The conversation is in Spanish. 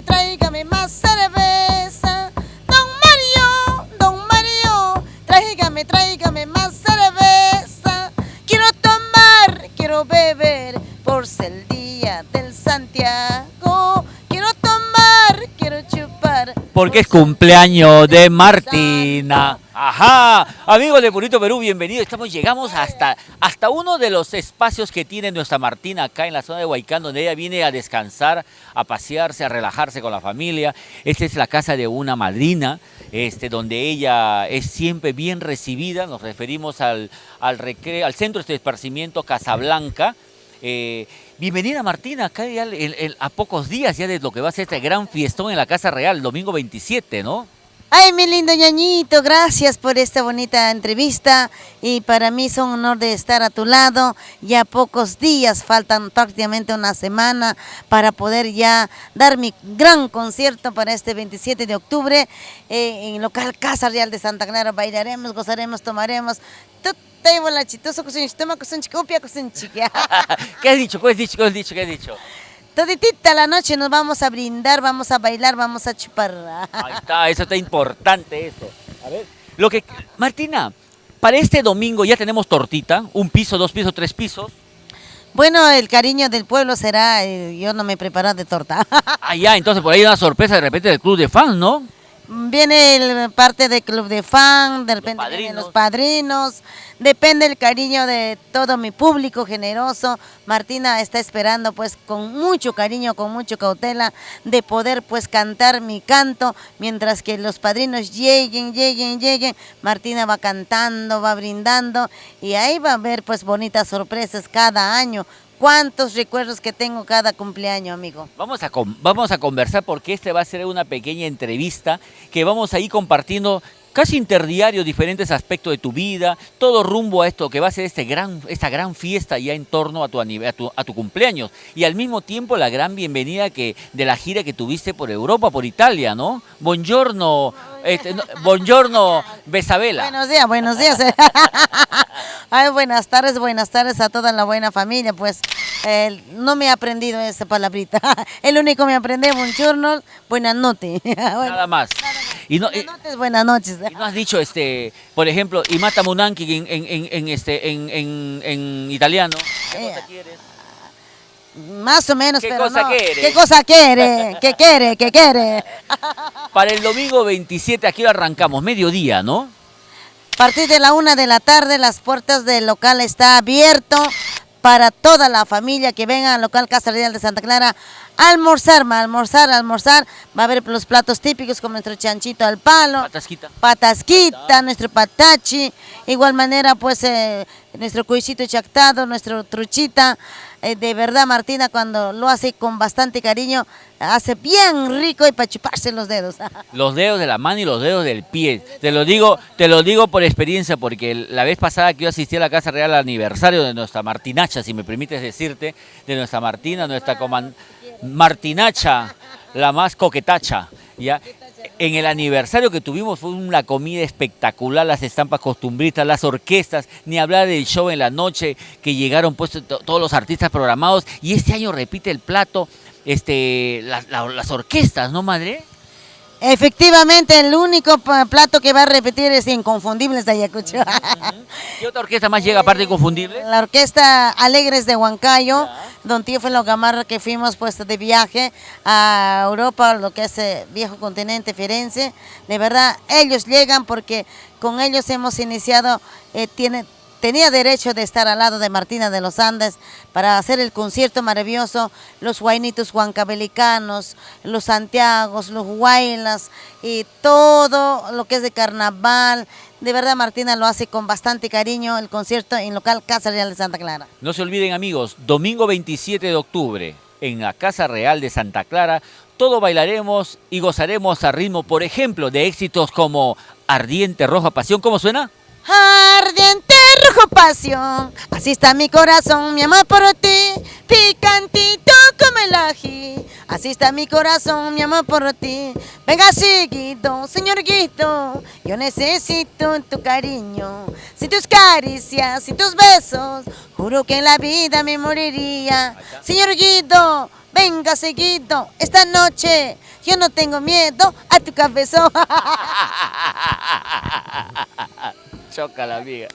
tráigame más cerveza. Don Mario, tráigame más cerveza. Quiero tomar, quiero beber, por ser el día del Santiago. Quiero tomar, quiero chupar. Porque es cumpleaños de Martina. Ajá, amigos de Bonito Perú, bienvenidos. Llegamos hasta uno de los espacios que tiene nuestra Martina acá en la zona de Huaycán, donde ella viene a descansar, a pasearse, a relajarse con la familia. Esta es la casa de una madrina, donde ella es siempre bien recibida. Nos referimos al centro de esparcimiento Casablanca. Bienvenida Martina, acá ya a pocos días ya de lo que va a ser este gran fiestón en la Casa Real, domingo 27, ¿no? Ay, mi lindo ñañito, gracias por esta bonita entrevista y para mí es un honor de estar a tu lado. Ya pocos días, faltan prácticamente una semana para poder ya dar mi gran concierto para este 27 de octubre en el local Casa Real de Santa Clara. Bailaremos, gozaremos, tomaremos. ¿Qué has dicho? ¿Qué has dicho? Toditita la noche nos vamos a brindar, vamos a bailar, vamos a chupar. Ahí está, eso está importante eso. A ver. Martina, para este domingo ya tenemos tortita, un piso, 2 pisos, 3 pisos. Bueno, el cariño del pueblo será, yo no me he preparado de torta. Ah, ya, entonces por ahí hay una sorpresa de repente del club de fans, ¿no? Viene parte del club de fan, de repente vienen los padrinos, depende el cariño de todo mi público generoso. Martina está esperando pues con mucho cariño, con mucha cautela de poder pues cantar mi canto, mientras que los padrinos lleguen. Martina va cantando, va brindando y ahí va a haber pues bonitas sorpresas cada año. ¿Cuántos recuerdos que tengo cada cumpleaños, amigo? Vamos a conversar porque va a ser una pequeña entrevista que vamos a ir compartiendo casi interdiario diferentes aspectos de tu vida, todo rumbo a esto que va a ser esta gran fiesta ya en torno a tu cumpleaños y al mismo tiempo la gran bienvenida de la gira que tuviste por Europa, por Italia, ¿no? Buongiorno, buongiorno Besabela. Buenos días. Ay, buenas tardes a toda la buena familia, pues no me he aprendido esa palabrita, el único me aprendí buongiorno, buenas noches. Nada más. Buenas noches. Y no has dicho, por ejemplo, y mata munanki en italiano. ¿Qué cosa quieres? Más o menos, ¿Qué pero cosa no. quiere? ¿Qué cosa quiere? ¿Qué quiere? Para el domingo 27, aquí lo arrancamos, mediodía, ¿no? A partir de la 1 de la tarde, las puertas del local está abierto para toda la familia que venga al local Casa Real de Santa Clara a almorzar. Va a haber los platos típicos como nuestro chanchito al palo, patasquita, nuestro patachi, igual manera pues nuestro cuisito chactado, nuestro truchita. De verdad Martina cuando lo hace con bastante cariño, hace bien rico y para chuparse los dedos. Los dedos de la mano y los dedos del pie. Te lo digo por experiencia, porque la vez pasada que yo asistí a la Casa Real al aniversario de nuestra Martinacha, si me permites decirte, de nuestra Martina, nuestra Martinacha, la más coquetacha, ¿ya? En el aniversario que tuvimos fue una comida espectacular, las estampas costumbristas, las orquestas, ni hablar del show en la noche, que llegaron pues todos los artistas programados, y este año repite el plato, las orquestas, ¿no, madre? Efectivamente, el único plato que va a repetir es Inconfundibles de Ayacucho. ¿Qué otra orquesta más llega aparte de Inconfundibles? La orquesta Alegres de Huancayo, don Tío Felo Gamarra, que fuimos pues de viaje a Europa, lo que es viejo continente, Firenze. De verdad, ellos llegan porque con ellos hemos iniciado, tenía derecho de estar al lado de Martina de los Andes para hacer el concierto maravilloso, los huaynitos huancavelicanos, los santiagos, los huaylas y todo lo que es de carnaval. De verdad Martina lo hace con bastante cariño, el concierto en local Casa Real de Santa Clara. No se olviden amigos, domingo 27 de octubre en la Casa Real de Santa Clara, todo bailaremos y gozaremos a ritmo, por ejemplo, de éxitos como Ardiente Roja Pasión. ¿Cómo suena? Ardiente rojo pasión, así está mi corazón, mi amor por ti, picantito como el ají. Así está mi corazón, mi amor por ti. Venga, chiquito, señor Guito, yo necesito tu cariño. Si tus caricias, si tus besos, juro que en la vida me moriría. Señor Guito, venga seguido, esta noche yo no tengo miedo a tu cabezón. Choca la amiga.